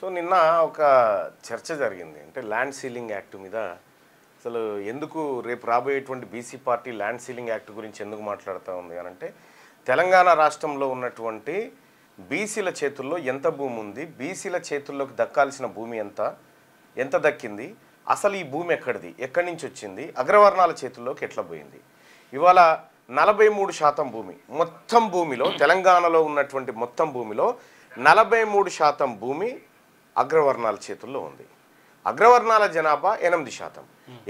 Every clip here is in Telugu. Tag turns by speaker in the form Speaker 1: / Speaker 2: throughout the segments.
Speaker 1: సో నిన్న ఒక చర్చ జరిగింది. అంటే ల్యాండ్ సీలింగ్ యాక్ట్ మీద అసలు ఎందుకు రేపు రాబోయేటువంటి BC party land ceiling act గురించి ఎందుకు మాట్లాడుతూ ఉంది అని అంటే, తెలంగాణ రాష్ట్రంలో ఉన్నటువంటి బీసీల చేతుల్లో ఎంత భూమి ఉంది, బీసీల చేతుల్లోకి దక్కాల్సిన భూమి ఎంత దక్కింది, అసలు ఈ భూమి ఎక్కడిది, ఎక్కడి నుంచి వచ్చింది, అగ్రవర్ణాల చేతుల్లోకి ఎట్లా పోయింది. ఇవాళ 43% భూమి, మొత్తం భూమిలో తెలంగాణలో ఉన్నటువంటి మొత్తం భూమిలో 43% భూమి అగ్రవర్ణాల చేతుల్లో ఉంది. అగ్రవర్ణాల జనాభా 8%.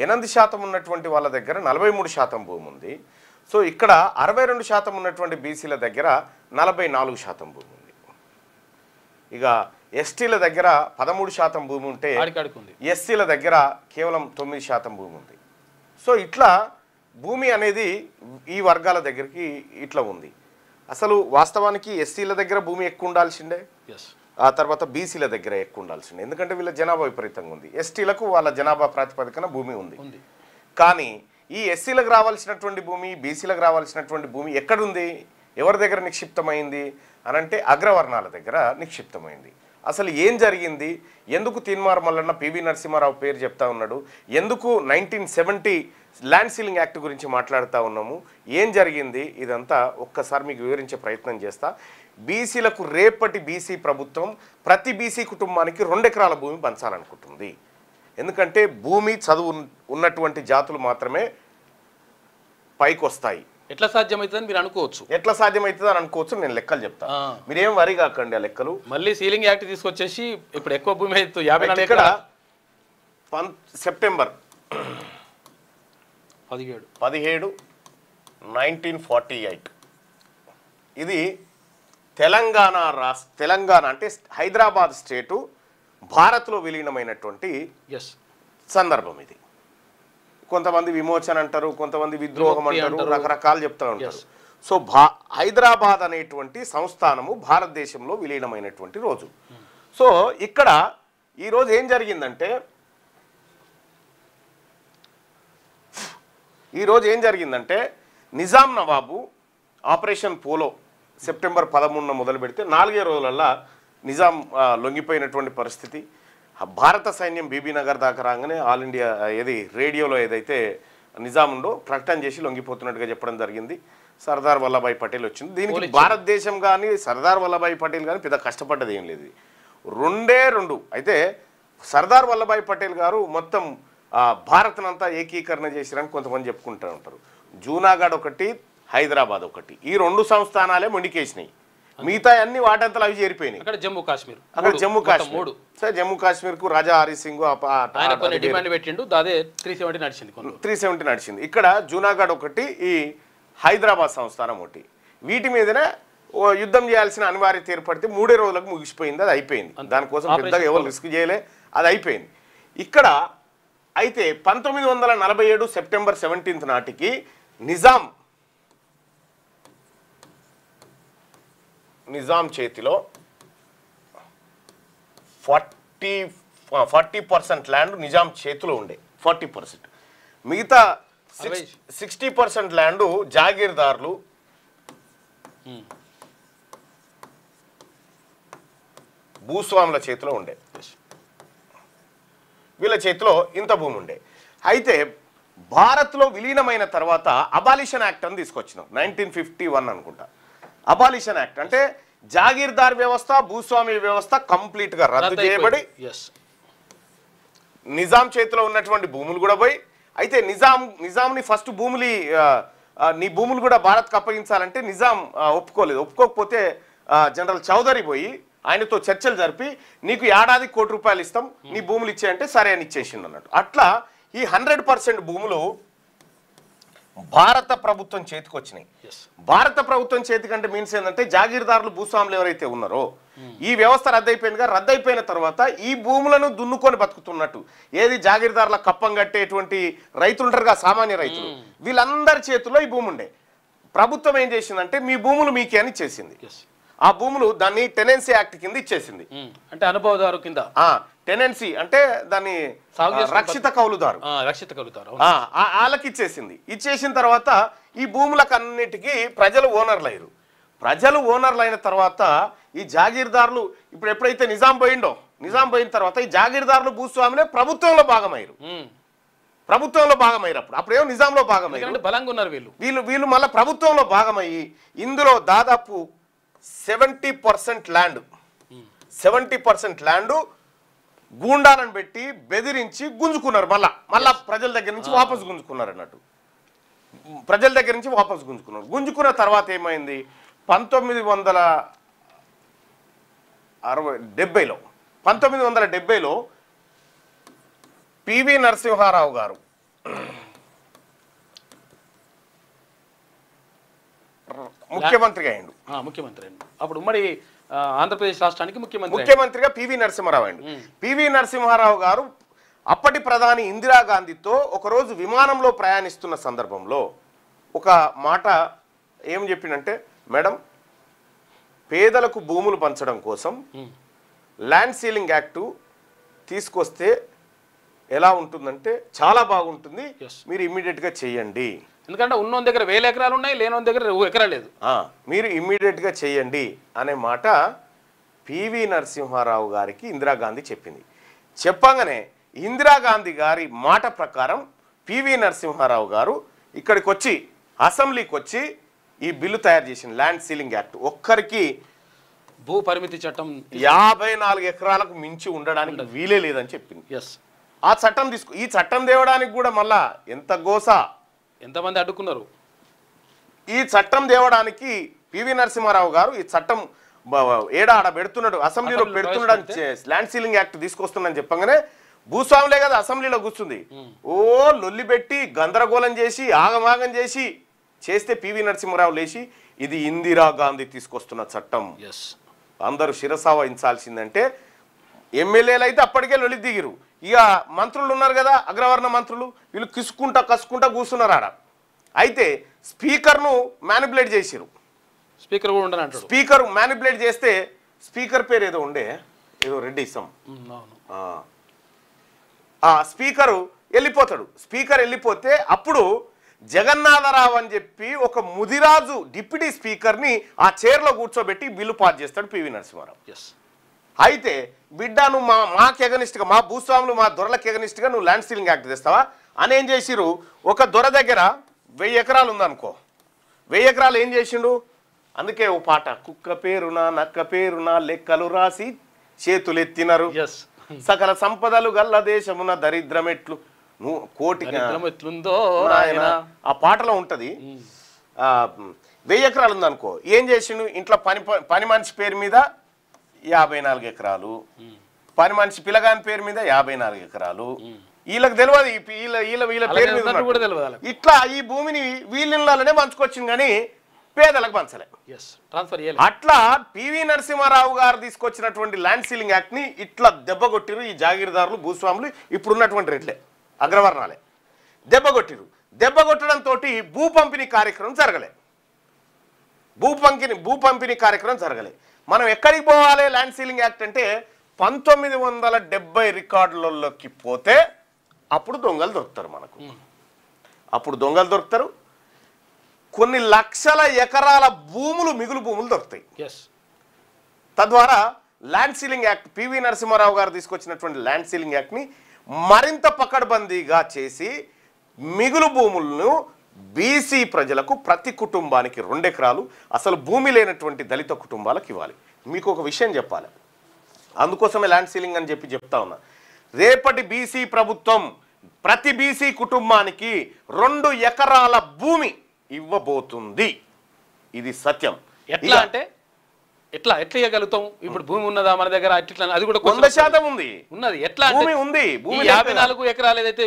Speaker 1: 8% ఉన్నటువంటి వాళ్ళ దగ్గర 43% భూమి ఉంది. సో ఇక్కడ 62% ఉన్నటువంటి బీసీల దగ్గర 44% భూమి ఉంది. ఇక ఎస్టీల దగ్గర 13% భూమి ఉంటే ఎస్సీల దగ్గర కేవలం 9% భూమి ఉంది. సో ఇట్లా భూమి అనేది ఈ వర్గాల దగ్గరికి ఇట్లా ఉంది. అసలు వాస్తవానికి ఎస్సీల దగ్గర భూమి ఎక్కువ ఉండాల్సిందే, ఆ తర్వాత బీసీల దగ్గర ఎక్కువ ఉండాల్సిందే. ఎందుకంటే వీళ్ళ జనాభా విపరీతంగా ఉంది. ఎస్టీలకు వాళ్ళ జనాభా ప్రాతిపదికన భూమి ఉంది. కానీ ఈ ఎస్సీలకు రావాల్సినటువంటి భూమి, బీసీలకు రావాల్సినటువంటి భూమి ఎక్కడుంది, ఎవరి దగ్గర నిక్షిప్తమైంది అని అంటే అగ్రవర్ణాల దగ్గర నిక్షిప్తమైంది. అసలు ఏం జరిగింది, ఎందుకు తీన్మార్ మల్లన్న పివి నరసింహారావు పేరు చెప్తా ఉన్నాడు, ఎందుకు 1970 ల్యాండ్ సీలింగ్ యాక్ట్ గురించి మాట్లాడుతూ ఉన్నాము, ఏం జరిగింది, ఇదంతా ఒక్కసారి మీకు వివరించే ప్రయత్నం చేస్తా. బీసీలకు రేపటి బీసీ ప్రభుత్వం ప్రతి బీసీ కుటుంబానికి 2 ఎకరాల భూమి పంచాలనుకుంటుంది. ఎందుకంటే భూమి చదువు ఉన్నటువంటి జాతులు మాత్రమే పైకి వస్తాయి.
Speaker 2: ఎట్లా సాధ్యమవుతుందని మీరు అనుకోవచ్చు,
Speaker 1: ఎట్లా సాధ్యమవుతుంది అని అనుకోవచ్చు. నేను లెక్కలు చెప్తా, మీరేం వరి కాకండి ఆ లెక్కలు.
Speaker 2: మళ్ళీ సీలింగ్ యాక్ట్ తీసుకొచ్చేసి ఇప్పుడు ఎక్కువ భూమి అయితే 54
Speaker 1: ఇక్కడ సెప్టెంబర్ 17, 1948 ఇది తెలంగాణ అంటే హైదరాబాద్ స్టేటు భారత్లో విలీనమైనటువంటి సందర్భం. ఇది కొంతమంది విమోచన అంటారు, కొంతమంది విద్రోహం అంటారు, రకరకాలు చెప్తూ ఉంటారు. సో హైదరాబాద్ అనేటువంటి సంస్థానము భారతదేశంలో విలీనమైనటువంటి రోజు. సో ఇక్కడ ఈరోజు ఏం జరిగిందంటే, నిజాం నవాబు ఆపరేషన్ పోలో సెప్టెంబర్ 13 మొదలు పెడితే 4 రోజులల్లా నిజాం లొంగిపోయినటువంటి పరిస్థితి. భారత సైన్యం బీబీనగర్ దాకా రాగానే ఆల్ ఇండియా రేడియోలో ఏదైతే నిజాం ఉందో ప్రకటన చేసి లొంగిపోతున్నట్టుగా చెప్పడం జరిగింది. సర్దార్ వల్లభాయ్ పటేల్ వచ్చింది. దీనికి భారతదేశం కానీ సర్దార్ వల్లభాయ్ పటేల్ కానీ పెద్ద కష్టపడ్డది ఏం లేదు. 2 అయితే సర్దార్ వల్లభాయ్ పటేల్ గారు మొత్తం భారత్నంతా ఏకీకరణ చేసిరని కొంతమంది చెప్పుకుంటూ ఉంటారు. జూనాగఢ్ ఒకటి, హైదరాబాద్ ఒకటి, ఈ 2 సంస్థానాలే మొండికేసినాయి. మిగతా అన్ని వాటంతలు అవి చేరిపోయినాయి.
Speaker 2: అక్కడ జమ్మూ కాశ్మీర్
Speaker 1: సరే, జమ్మూ కాశ్మీర్ కు రాజా హరి సింగ్
Speaker 2: డిమాండ్ పెట్టిండు, అదే 370
Speaker 1: నడిచింది. ఇక్కడ జూనాగఢ్ ఒకటి, ఈ హైదరాబాద్ సంస్థానం ఒకటి. వీటి మీదనే యుద్ధం చేయాల్సిన అనివార్యత ఏర్పడితే 3 రోజులకు ముగిసిపోయింది. అది అయిపోయింది. దానికోసం పెద్దగా ఎవరు రిస్క్ చేయలే, అది అయిపోయింది. ఇక్కడ అయితే 1947 సెప్టెంబర్ 17 నాటికి నిజాం చేతిలో 40% ల్యాండ్ నిజాం చేతిలో ఉండే, 40%. మిగతా 60% ల్యాండ్ జాగీర్దారులు, భూస్వాముల చేతిలో ఉండే. వీళ్ళ చేతిలో ఇంత భూమి ఉండే. అయితే భారత్లో విలీనమైన తర్వాత అబాలిషన్ యాక్ట్ అని తీసుకొచ్చినాం, 1951 అనుకుంటా. అబాలిషన్ యాక్ట్ అంటే జాగీర్దార్ వ్యవస్థ, భూస్వామి వ్యవస్థ కంప్లీట్గా రద్దు చేయబడి నిజాం చేతిలో ఉన్నటువంటి భూములు కూడా పోయి, అయితే నిజాంని ఫస్ట్ నీ భూములు కూడా భారత్కి అప్పగించాలంటే నిజాం ఒప్పుకోలేదు. ఒప్పుకోకపోతే జనరల్ చౌదరి పోయి ఆయనతో చర్చలు జరిపి నీకు ఏడాది ₹1,00,00,000 ఇస్తాం, నీ భూములు ఇచ్చేయంటే సరే అని ఇచ్చేసిండు అన్నట్టు. అట్లా ఈ 100% భూములు భారత ప్రభుత్వం చేతికి వచ్చినాయి. భారత ప్రభుత్వం చేతికంటే మీన్స్ ఏంటంటే జాగీర్దారులు, భూస్వాములు ఎవరైతే ఉన్నారో ఈ వ్యవస్థ రద్దయిపోయిన తర్వాత ఈ భూములను దున్నుకొని బతుకుతున్నట్టు ఏది జాగీర్దారుల కప్పం కట్టేటువంటి రైతులు ఉంటారుగా, సామాన్య రైతులు, వీళ్ళందరి చేతుల్లో ఈ భూమి ఉండే. ప్రభుత్వం ఏం చేసిందంటే మీ భూములు మీకే అని ఇచ్చేసింది. ఆ భూములు దాన్ని టెనెన్సీ యాక్ట్ కింద ఇచ్చేసింది.
Speaker 2: అంటే అనుభవదారు కింద,
Speaker 1: టెనెన్సీ అంటే దాన్ని రక్షిత కౌలుదారు వాళ్ళకి ఇచ్చేసింది. ఇచ్చేసిన తర్వాత ఈ భూములకు అన్నిటికీ ప్రజలు ఓనర్లు అయ్యారు. ప్రజలు ఓనర్లు అయిన తర్వాత ఈ జాగీర్దారులు ఇప్పుడు ఎప్పుడైతే నిజాం పోయిండో, నిజాం పోయిన తర్వాత ఈ జాగీర్దారులు భూస్వాములే ప్రభుత్వంలో భాగమయ్యారు. అప్పుడేమో నిజాంలో భాగమయ్యారు,
Speaker 2: బలంగా ఉన్నారు
Speaker 1: వీళ్ళు మళ్ళీ ప్రభుత్వంలో భాగమయ్యి ఇందులో దాదాపు 70% ల్యాండ్ గూండాలను పెట్టి బెదిరించి గుంజుకున్నారు. మళ్ళా ప్రజల దగ్గర నుంచి వాపసు గుంజుకున్నారు అన్నట్టు. గుంజుకున్న తర్వాత ఏమైంది, 1970లో పివి నరసింహారావు గారు ముఖ్యమంత్రిగా అయ్యిండు.
Speaker 2: అప్పుడు ఉమ్మడి ఆంధ్రప్రదేశ్ రాష్ట్రానికి
Speaker 1: ముఖ్యమంత్రిగా పివి నరసింహారావు అయ్యిండు. పివి నరసింహారావు గారు అప్పటి ప్రధాని ఇందిరాగాంధీతో ఒకరోజు విమానంలో ప్రయాణిస్తున్న సందర్భంలో ఒక మాట ఏం చెప్పిందంటే, మేడం, పేదలకు భూములు పంచడం కోసం ల్యాండ్ సీలింగ్ యాక్టు తీసుకొస్తే ఎలా ఉంటుందంటే చాలా బాగుంటుంది, మీరు ఇమ్మీడియట్గా చేయండి.
Speaker 2: ఎందుకంటే ఉన్న దగ్గర 1000 ఎకరాలు ఉన్నాయి, లేని దగ్గర ఎకరా లేదు,
Speaker 1: మీరు ఇమ్మీడియట్గా చేయండి అనే మాట పివి నరసింహారావు గారికి ఇందిరాగాంధీ చెప్పింది. చెప్పగానే ఇందిరాగాంధీ గారి మాట ప్రకారం పివి నరసింహారావు గారు ఇక్కడికి వచ్చి అసెంబ్లీకి వచ్చి ఈ బిల్లు తయారు చేసిన ల్యాండ్ సీలింగ్ యాక్ట్. ఒక్కరికి
Speaker 2: భూ పరిమితి చట్టం
Speaker 1: 54 ఎకరాలకు మించి ఉండడానికి వీలే లేదని చెప్పింది. ఆ చట్టం ఈ చట్టం తేవడానికి కూడా మళ్ళా ఎంత గోసా,
Speaker 2: ఎంతమంది అడ్డుకున్నారు.
Speaker 1: ఈ చట్టం తేవడానికి పివి నరసింహారావు గారు ఈ చట్టం ఆడ పెడుతున్నాడు, అసెంబ్లీలో పెడుతున్నాడు, ల్యాండ్ సీలింగ్ యాక్ట్ తీసుకొస్తుందని చెప్పగానే భూస్వాములే కదా అసెంబ్లీలో కూర్చుంది. ఓ లొల్లి పెట్టి గందరగోళం చేసి ఆగమాగం చేస్తే పివి నరసింహారావు లేచి ఇది ఇందిరాగాంధీ తీసుకొస్తున్న చట్టం, అందరూ శిరసా వహించాల్సిందంటే ఎమ్మెల్యేలు అయితే అప్పటికే లొలి దిగిరు. ఇక మంత్రులు ఉన్నారు కదా, అగ్రవర్ణ మంత్రులు, వీళ్ళు కసుకుంటా కూర్చున్నారు ఆడ. అయితే స్పీకర్ను మ్యానిపులేట్ చేసిరు. స్పీకర్ మ్యానిపులేట్ చేస్తే స్పీకర్ పేరు ఏదో రెడ్డి ఇస్తాం, స్పీకరు వెళ్ళిపోతాడు. స్పీకర్ వెళ్ళిపోతే అప్పుడు జగన్నాథరావు అని చెప్పి ఒక ముదిరాజు డిప్యూటీ స్పీకర్ని ఆ చైర్లో కూర్చోబెట్టి బిల్లు పాస్ చేస్తాడు పివి నరసింహారావు. అయితే బిడ్డ, నువ్వు మాకు ఎగనిస్ట్గా, మా భూస్వాములు మా దొరలకు ఎగనిస్ట్గా నువ్వు ల్యాండ్ సీలింగ్ యాక్ట్ తెస్తావా అని ఏం చేసిరు, ఒక దొర దగ్గర 1000 ఎకరాలు ఉందనుకో, 1000 ఎకరాలు ఏం చేసిండు, అందుకే ఓ పాట, కుక్క పేరున నక్క పేరున లెక్కలు రాసి చేతులెత్తినరు, సకల సంపదలు గల్ల దేశమున దరిద్రమెట్లు, నువ్వు కోటి
Speaker 2: ఎట్లుందో
Speaker 1: ఆ పాటలో ఉంటది. 1000 ఎకరాలు ఉందనుకో, ఏం చేసిండు, ఇంట్లో పని మనిషి పేరు మీద 54 ఎకరాలు, పని మనిషి పిల్లగాని పేరు మీద 54 ఎకరాలు, వీళ్ళకి తెలియదు, వీళ్ళ పేరు మీద ఇట్లా ఈ భూమిని వీళ్ళనే పంచుకొచ్చింది కానీ పేదలకు పంచలే. అట్లా పివి నరసింహారావు గారు తీసుకొచ్చినటువంటి ల్యాండ్ సీలింగ్ యాక్ట్ ని ఇట్లా దెబ్బ కొట్టిరు ఈ జాగీర్దారులు భూస్వాములు, ఇప్పుడున్నటువంటి రెడ్లే అగ్రవర్ణాలే దెబ్బ కొట్టిరు. దెబ్బ కొట్టడంతో భూ పంపిణీ కార్యక్రమం జరగలే. మనం ఎక్కడికి పోవాలి ల్యాండ్ సీలింగ్ యాక్ట్ అంటే 1970 రికార్డులలోకి పోతే అప్పుడు దొంగలు దొరుకుతారు. కొన్ని లక్షల ఎకరాల భూములు మిగులు భూములు దొరుకుతాయి. తద్వారా land ceiling act, PV Narasimharao గారు తీసుకొచ్చినటువంటి ల్యాండ్ సీలింగ్ యాక్ట్ని మరింత పకడ్బందీగా చేసి మిగులు భూములను బీసీ ప్రజలకు ప్రతి కుటుంబానికి 2 ఎకరాలు అసలు భూమి లేనటువంటి దళిత కుటుంబాలకు ఇవ్వాలి. మీకు ఒక విషయం చెప్పాలి, అందుకోసమే ల్యాండ్ సీలింగ్ అని చెప్తా ఉన్నా. రేపటి బీసీ ప్రభుత్వం ప్రతి బీసీ కుటుంబానికి 2 ఎకరాల భూమి ఇవ్వబోతుంది. ఇది సత్యం.
Speaker 2: ఎట్లా అంటే ఎట్లా ఇవ్వగలుగుతాం? ఇప్పుడు భూమి ఉన్నదా మన దగ్గర? అది కూడా
Speaker 1: 100%
Speaker 2: ఉన్నది. ఎట్లా
Speaker 1: భూమి ఉంది.
Speaker 2: 54 ఎకరాలు ఏదైతే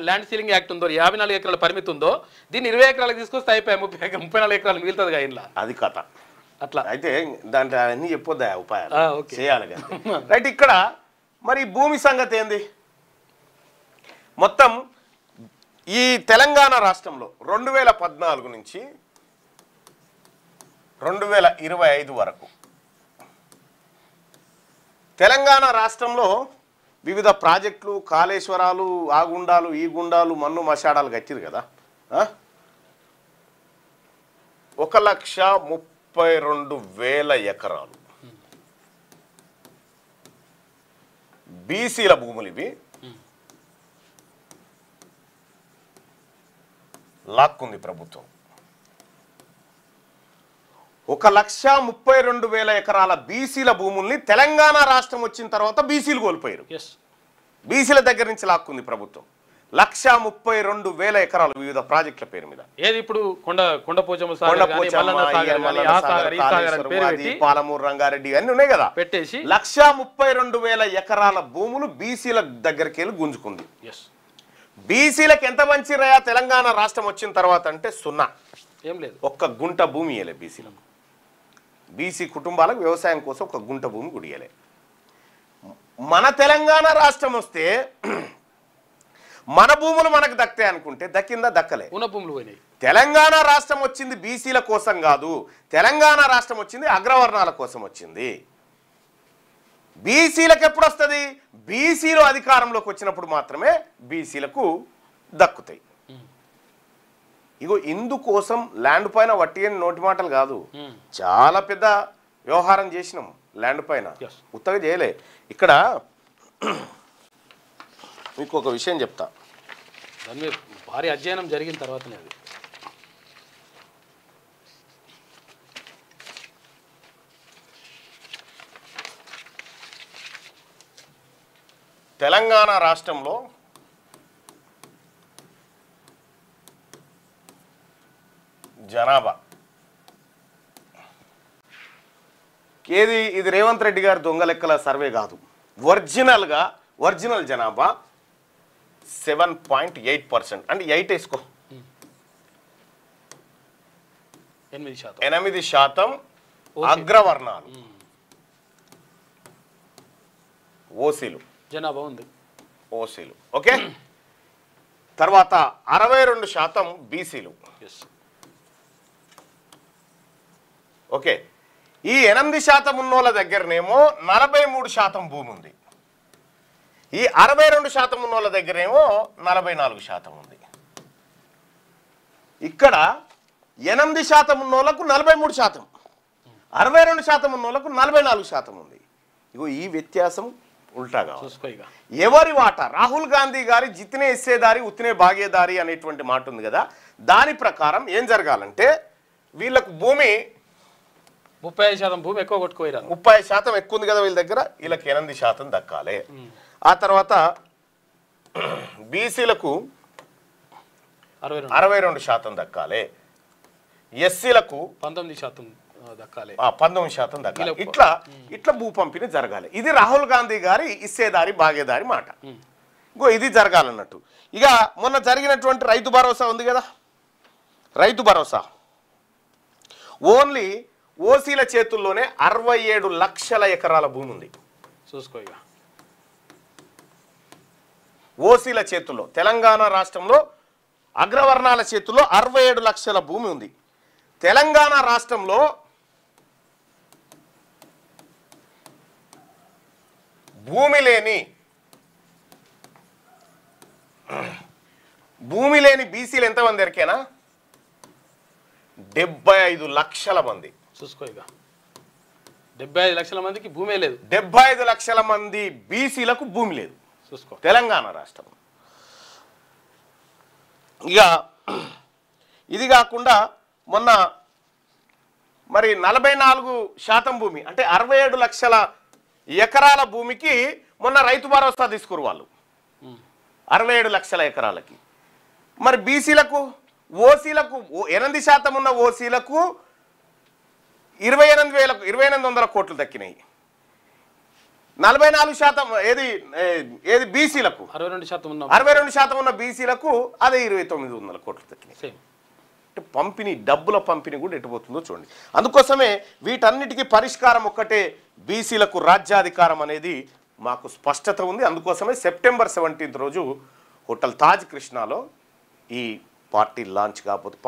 Speaker 2: ల్యాండ్ సీలింగ్ యాక్ట్ ఉందో, 54 ఎకరాల పరిమితి ఉందో, దీన్ని 20 ఎకరాలకు తీసుకొస్తే అయిపోయి 34 ఎకరాలు మిగులుతుంది ఇంట్లో.
Speaker 1: అది కథ.
Speaker 2: అట్లా
Speaker 1: అయితే దాంట్లో అన్ని చెప్పొద్దా ఉపాయాలు చేయాలి కదా. రైట్. ఇక్కడ మరి భూమి సంగతి ఏంది? మొత్తం ఈ తెలంగాణ రాష్ట్రంలో 2014 నుంచి 2025 వరకు తెలంగాణ రాష్ట్రంలో వివిధ ప్రాజెక్టులు, కాళేశ్వరాలు, ఆ గుండాలు, ఈ గుండాలు, మన్ను మశాడాలు కట్టిరు కదా. 1,32,000 ఎకరాలు. బీసీల భూములు ఇవి లాక్కుంది ప్రభుత్వం. 1,32,000 ఎకరాల బీసీల భూముల్ని తెలంగాణ రాష్ట్రం వచ్చిన తర్వాత బీసీలు కోల్పోయారు. బీసీల దగ్గర నుంచి లాక్కుంది ప్రభుత్వం 1,32,000 ఎకరాలు వివిధ ప్రాజెక్టుల పేరు మీద.
Speaker 2: ఏది ఇప్పుడు
Speaker 1: పాలమూరు రంగారెడ్డి అన్ని ఉన్నాయి కదా
Speaker 2: పెట్టేసి
Speaker 1: 1,32,000 ఎకరాల భూములు బీసీల దగ్గరికి వెళ్ళి గుంజుకుంది. బీసీలకు ఎంత మంచి రయా తెలంగాణ రాష్ట్రం వచ్చిన తర్వాత అంటే 0.
Speaker 2: ఏం లేదు,
Speaker 1: ఒక్క గుంట భూమి ఇయ్యలే బీసీలకు. బీసీ కుటుంబాలకు వ్యవసాయం కోసం ఒక గుంట భూమి కూడా ఇయ్యలే. మన తెలంగాణ రాష్ట్రం వస్తే మన భూములు మనకు దక్తాయి అనుకుంటే దక్కిందా? దక్కలే.
Speaker 2: ఉన్న భూములు పోయినాయి.
Speaker 1: తెలంగాణ రాష్ట్రం వచ్చింది బీసీల కోసం కాదు, తెలంగాణ రాష్ట్రం వచ్చింది అగ్రవర్ణాల కోసం వచ్చింది. బీసీలకు ఎప్పుడు వస్తుంది? బీసీలు అధికారంలోకి వచ్చినప్పుడు మాత్రమే బీసీలకు దక్కుతాయి. ఇగో ఇందుకోసం ల్యాండ్ పైన వట్టి అని నోటి మాటలు కాదు, చాలా పెద్ద వ్యవహారం చేసినాం ల్యాండ్ పైన, ఉత్తగా చేయలే. ఇక్కడ మీకు ఒక విషయం చెప్తా,
Speaker 2: దాని మీద భారీ అధ్యయనం జరిగిన తర్వాతనే అది.
Speaker 1: తెలంగాణ రాష్ట్రంలో జనాభా ఏది, ఇది రేవంత్ రెడ్డి గారి దొంగ లెక్కల సర్వే కాదు, ఒరిజినల్ జనాభా 7.8%. అంటే 8 వేసుకో, 8% అగ్రవర్ణాలు ఓసీలు
Speaker 2: జనాభా ఉంది.
Speaker 1: ఓసీలు ఓకే. తర్వాత 62% బీసీలు. ఓకే. ఈ 8% ఉన్నోళ్ళ దగ్గరనేమో 43% భూమి ఉంది. ఈ 62% ఉన్నోళ్ళ దగ్గరేమో 44% ఉంది. ఇక్కడ 8% ఉన్నోళ్ళకు 43%, 62% ఉన్నోళ్ళకు 44% ఉంది. ఇగో ఈ వ్యత్యాసం ఉల్టాగా ఎవరి వాటా. రాహుల్ గాంధీ గారి జితనే ఇస్సేదారి ఉత్తినే భాగేదారి అనేటువంటి మాట ఉంది కదా, దాని ప్రకారం ఏం జరగాలంటే వీళ్ళకు భూమి
Speaker 2: 35% భూమి ఎక్కువ కొట్టుకోయారు,
Speaker 1: 30% ఎక్కువ ఉంది కదా వీళ్ళ దగ్గర, వీళ్ళకి 8% దక్కాలి. ఆ తర్వాత బీసీలకు 62% దక్కాలి, ఎస్సీలకు
Speaker 2: 19% దక్కాలి,
Speaker 1: 19% దక్కాలి. ఇట్లా భూ పంపిణీ జరగాలి. ఇది రాహుల్ గాంధీ గారి ఇస్సేదారి భాగేదారి మాట. ఇంకో ఇది జరగాలన్నట్టు. ఇక మొన్న జరిగినటువంటి రైతు భరోసా ఉంది కదా, రైతు భరోసా ఓన్లీ ఓసీల చేతుల్లోనే 67 లక్షల ఎకరాల భూమి ఉంది.
Speaker 2: చూసుకో ఇక
Speaker 1: ఓసీల చేతుల్లో, తెలంగాణ రాష్ట్రంలో అగ్రవర్ణాల చేతుల్లో 67 లక్షల భూమి ఉంది. తెలంగాణ రాష్ట్రంలో భూమి లేని బీసీలు ఎంతమంది ఎరికేనా? 75 లక్షల మంది.
Speaker 2: చూసుకో ఇక 75 లక్షల మందికి భూమే లేదు.
Speaker 1: 75 లక్షల మంది బీసీలకు భూమి లేదు
Speaker 2: చూసుకో
Speaker 1: తెలంగాణ రాష్ట్రం. ఇక ఇది కాకుండా మొన్న మరి 44% భూమి అంటే 67 లక్షల ఎకరాల భూమికి మొన్న రైతు భరోసా తీసుకురు వాళ్ళు, 67 లక్షల ఎకరాలకి. మరి బీసీలకు ఓసీలకు 8% ఉన్న ఓసీలకు 28,800 కోట్లు దక్కినాయి. 44% ఏది బీసీలకు 62% ఉన్న బీసీలకు అదే 2,900 కోట్లు దక్కినాయి. పంపిణీ, డబ్బుల పంపిణీ కూడా ఎటుపోతుందో చూడండి. అందుకోసమే వీటన్నిటికీ పరిష్కారం ఒక్కటే, బీసీలకు రాజ్యాధికారం అనేది మాకు స్పష్టత ఉంది. అందుకోసమే సెప్టెంబర్ 17 రోజు హోటల్ తాజ్ కృష్ణాలో ఈ పార్టీ లాంచ్ కాకపోతే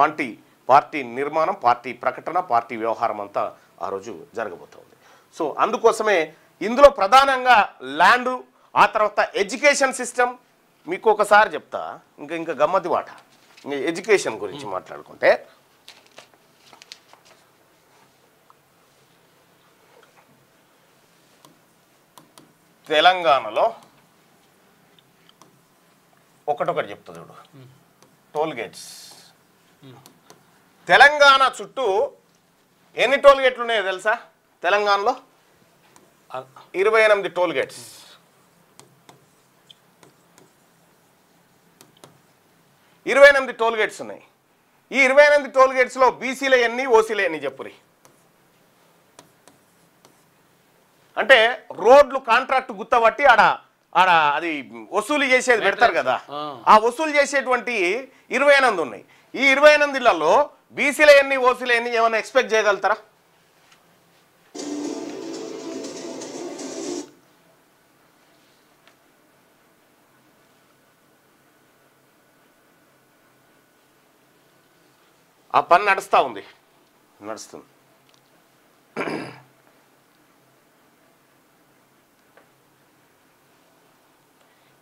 Speaker 1: పార్టీ నిర్మాణం, పార్టీ ప్రకటన, పార్టీ వ్యవహారం అంతా ఆ రోజు జరగబోతుంది. సో అందుకోసమే ఇందులో ప్రధానంగా ల్యాండు, ఆ తర్వాత ఎడ్యుకేషన్ సిస్టమ్. మీకు ఒకసారి చెప్తా, ఇంకా గమ్మతి వాట ఎడ్యుకేషన్ గురించి మాట్లాడుకుంటే, తెలంగాణలో ఒకటొకటి చెప్తా చూడు. టోల్ గేట్స్ తెలంగాణ చుట్టూ ఎన్ని టోల్ గేట్లు ఉన్నాయో తెలుసా? తెలంగాణలో 28 టోల్ గేట్స్. 28 టోల్ గేట్స్ ఉన్నాయి. ఈ 28 టోల్ గేట్స్లో బీసీల ఎన్ని, ఓసీల ఎన్ని చెప్పురి. అంటే రోడ్లు కాంట్రాక్ట్ గుత్తబట్టి ఆడ అది వసూలు చేసేది పెడతారు కదా, ఆ వసూలు చేసేటువంటి 28 ఉన్నాయి. ఈ 28లలో బీసీల ఎన్ని, ఓసీల ఎన్ని ఏమైనా ఎక్స్పెక్ట్ చేయగలుగుతారా? ఆ పని నడుస్తుంది.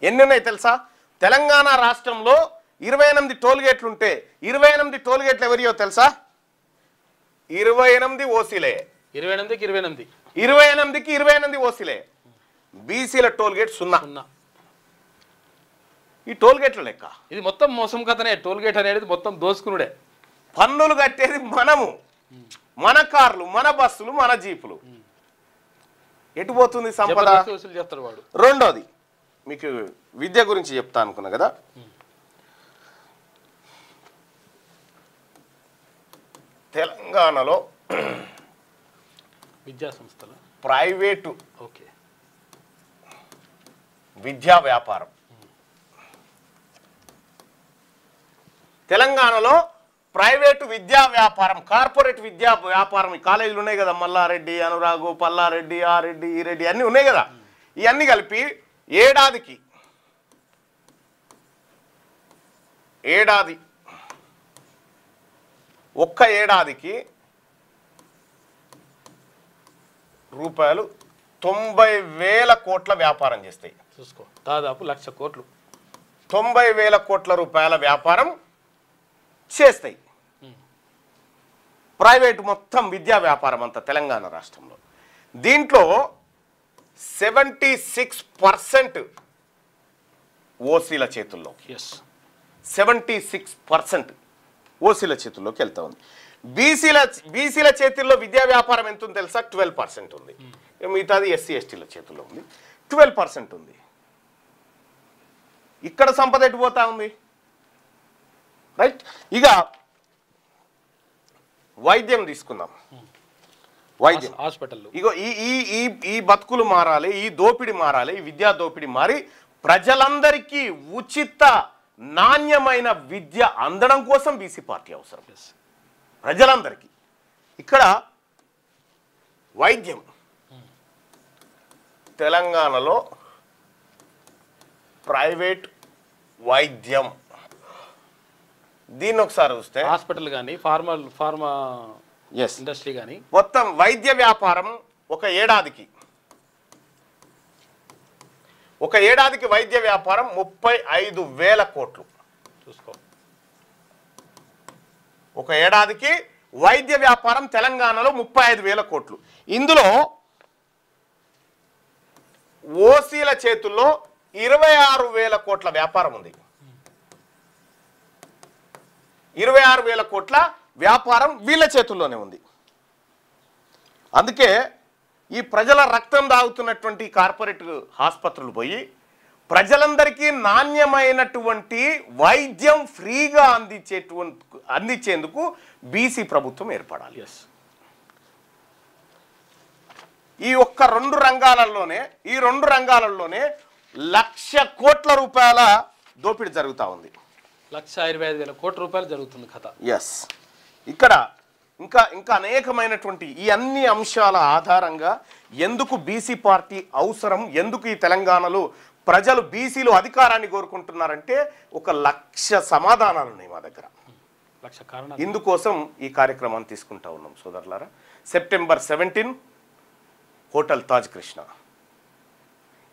Speaker 1: ఎన్ని ఉన్నాయి తెలుసా? తెలంగాణ రాష్ట్రంలో 28 టోల్ గేట్లు ఉంటే 28 టోల్ గేట్లు ఎవరియో తెలుసా? 28 ఓసీలే.
Speaker 2: 28కి
Speaker 1: 28 ఓసీలే. బీసీల టోల్ గేట్ 0. ఈ టోల్ గేట్ల లెక్క
Speaker 2: ఇది మొత్తం మోసం కథనే. టోల్ గేట్ అనేది మొత్తం దోసుకునుడే.
Speaker 1: పన్నులు కట్టేది మనము, మన కార్లు, మన బస్సులు, మన జీపులు. ఎటు పోతుంది సంపద?
Speaker 2: వసూలు చేస్తాడు వాడు.
Speaker 1: రెండోది మీకు విద్య గురించి చెప్తా అనుకున్నా కదా. తెలంగాణలో
Speaker 2: విద్యా సంస్థలు,
Speaker 1: ప్రైవేటు
Speaker 2: ఓకే,
Speaker 1: విద్యా వ్యాపారం. తెలంగాణలో ప్రైవేటు విద్యా వ్యాపారం, కార్పొరేట్ విద్యా వ్యాపారం. ఈ కాలేజీలు ఉన్నాయి కదా, మల్లారెడ్డి, అనురాగు, పల్లారెడ్డి, ఆ రెడ్డి, ఈ రెడ్డి అన్నీ ఉన్నాయి కదా. ఇవన్నీ కలిపి ఏడాదికి ఒక్క ఏడాదికి రూపాయలు 90,000 కోట్ల వ్యాపారం చేస్తాయి.
Speaker 2: చూసుకో, దాదాపు 1,00,000 కోట్లు.
Speaker 1: 90,000 కోట్ల రూపాయల వ్యాపారం చేస్తాయి. ప్రైవేటు మొత్తం విద్యా వ్యాపారం అంతా తెలంగాణ రాష్ట్రంలో. దీంట్లో 76% ఓసీల చేతుల్లోకి, 76% ఓసీల చేతుల్లోకి వెళ్తా ఉంది. బీసీల చేతుల్లో విద్యా వ్యాపారం ఎంత ఉంది తెలుసా? 12% ఉంది. మిగతాది ఎస్సీ ఎస్టీల చేతుల్లో ఉంది, 12% ఉంది. ఇక్కడ సంపద ఎటు పోతా ఉంది? రైట్. ఇక వైద్యం తీసుకుందాం. వైద్యం,
Speaker 2: హాస్పిటల్.
Speaker 1: ఇగో ఈ బతుకులు మారాలి, ఈ దోపిడి మారాలి, ఈ విద్యా దోపిడి మారి ప్రజలందరికీ ఉచిత నాణ్యమైన విద్య అందడం కోసం బీసీ పార్టీ అవసరం. ప్రజలందరికీ. ఇక్కడ వైద్యం తెలంగాణలో ప్రైవేట్ వైద్యం, దీన్ని ఒకసారి చూస్తే
Speaker 2: హాస్పిటల్ కానీ ఫార్మా ఇండస్ట్రీ కానీ
Speaker 1: మొత్తం వైద్య వ్యాపారం ఒక ఏడాదికి వైద్య వ్యాపారం 35,000 కోట్లు.
Speaker 2: చూసుకో,
Speaker 1: ఒక ఏడాదికి వైద్య వ్యాపారం తెలంగాణలో 35,000 కోట్లు. ఇందులో ఓసీల చేతుల్లో 26,000 కోట్ల వ్యాపారం ఉంది. 26,000 కోట్ల వ్యాపారం వీళ్ళ చేతుల్లోనే ఉంది. అందుకే ఈ ప్రజల రక్తం దాగుతున్నటువంటి కార్పొరేట్ ఆసుపత్రులు పోయి ప్రజలందరికీ నాణ్యమైనటువంటి వైద్యం ఫ్రీగా అందించేందుకు బీసీ ప్రభుత్వం ఏర్పడాలి. ఈ ఒక్క 2 రంగాలలోనే 1,00,000 కోట్ల రూపాయల దోపిడీ జరుగుతూ ఉంది.
Speaker 2: 1,25,000 కోట్ల రూపాయలు జరుగుతుంది కథ.
Speaker 1: ఎస్. ఇక్కడ ఇంకా అనేకమైనటువంటి ఈ అన్ని అంశాల ఆధారంగా ఎందుకు బీసీ పార్టీ అవసరం, ఎందుకు ఈ తెలంగాణలో ప్రజలు బీసీలు అధికారాన్ని కోరుకుంటున్నారంటే 1,00,000 సమాధానాలు ఉన్నాయి మా దగ్గర.
Speaker 2: 1,00,000 కారణాలు.
Speaker 1: ఇందుకోసం ఈ కార్యక్రమాన్ని తీసుకుంటా ఉన్నాం సోదరులారా. September 17 hotel Taj Krishna.